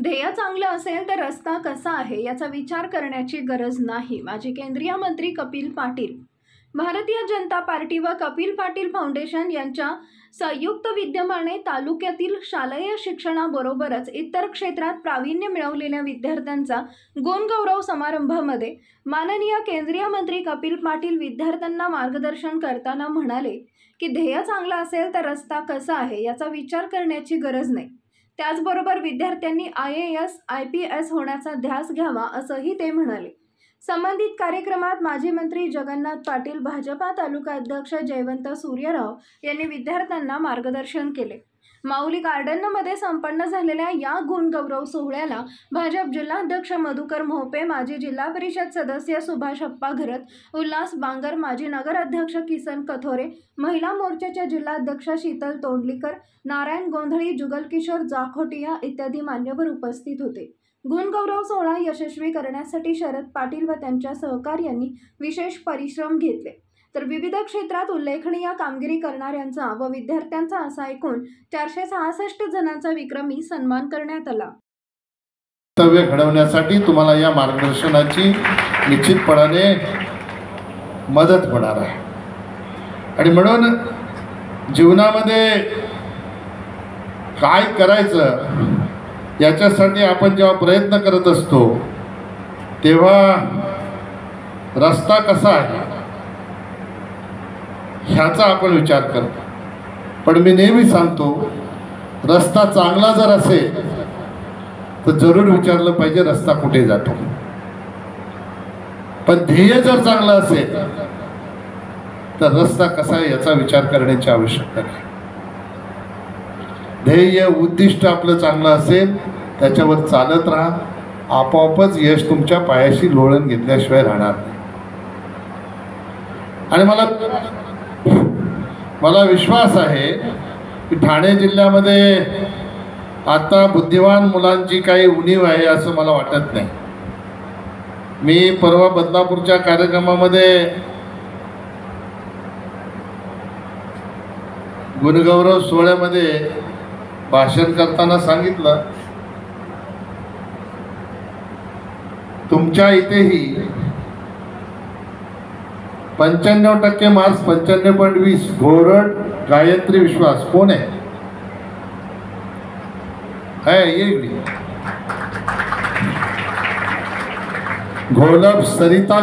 ध्येय चांगलं असेल तर रस्ता कसा आहे याचा विचार करण्याची गरज नाही. माजी केंद्रीय मंत्री कपिल पाटील. भारतीय जनता पार्टी व कपिल पाटील फाउंडेशन यांच्या संयुक्त विद्यमाने तालुक्यातील शालेय शिक्षणाबरोबरच इतर क्षेत्रात प्रावीण्य मिळवलेल्या विद्यार्थ्यांचा गुणगौरव समारंभामध्ये माननीय केंद्रीय मंत्री कपिल पाटील विद्यार्थ्यांना मार्गदर्शन करताना म्हणाले की ध्येय चांगलं असेल तर रस्ता कसा आहे याचा विचार करण्याची गरज नाही. त्याचबरोबर विद्यार्थ्यांनी IAS IPS होण्याचा ध्यास घ्यावा असंही ते म्हणाले. संबंधित कार्यक्रमात माजी मंत्री जगन्नाथ पाटील, भाजपा तालुका अध्यक्ष जयवंत सूर्यराव यांनी विद्यार्थ्यांना मार्गदर्शन केले. माऊली गार्डनमध्ये संपन्न झालेल्या या गुणगौरव सोहळ्याला भाजप जिल्हाध्यक्ष मधुकर मोहपे, माजी जिल्हा परिषद सदस्य सुभाष अप्पा घरत, उल्हास बांगर, माजी नगराध्यक्ष किसन कथोरे, महिला मोर्चाच्या जिल्हाध्यक्ष शीतल तोंडलीकर, नारायण गोंधळी, जुगलकिशोर जाखोटिया इत्यादी मान्यवर उपस्थित होते. गुणगौरव सोहळा यशस्वी करण्यासाठी शरद पाटील व त्यांच्या सहकार्यांनी विशेष परिश्रम घेतले. तर विविध क्षेत्रात उल्लेखनीय कामगिरी करणाऱ्यांचा व विद्यार्थ्यांचा असा एकूण 466 जणांचा विक्रमी सन्मान करण्यात आला. कर्तव्य घडवण्यासाठी तुम्हाला या मार्गदर्शनाची निश्चितपणाने मदत होणार आहे. आणि म्हणून जीवनामध्ये काय करायचं याच्यासाठी आपण जेव्हा प्रयत्न करत असतो तेव्हा रस्ता कसा आहे ह्याचा आपण विचार करतो. पण मी नेहमी सांगतो, रस्ता चांगला जर असेल तर जरूर विचारलं पाहिजे रस्ता कुठे जातो. पण ध्येय जर चांगलं असेल तर रस्ता कसा आहे याचा विचार करण्याची आवश्यकता नाही. ध्येय उद्दिष्ट आपलं चांगलं असेल त्याच्यावर चालत राहा, आपोआपच यश तुमच्या पायाशी लोळण घेतल्याशिवाय राहणार नाही. आणि मला विश्वास आहे की ठाणे जिल्ह्यामध्ये आता बुद्धिमान मुलांची काही उणीव आहे असं मला वाटत नाही. मी परवा बदलापूरच्या कार्यक्रमामध्ये गुणगौरव सोहळ्यामध्ये भाषण करताना सांगितलं, तुमच्या इथेही 95% मार्क्स, 95.20 घोरड गायत्री विश्वास कोण आहे? ये घोलप सरिता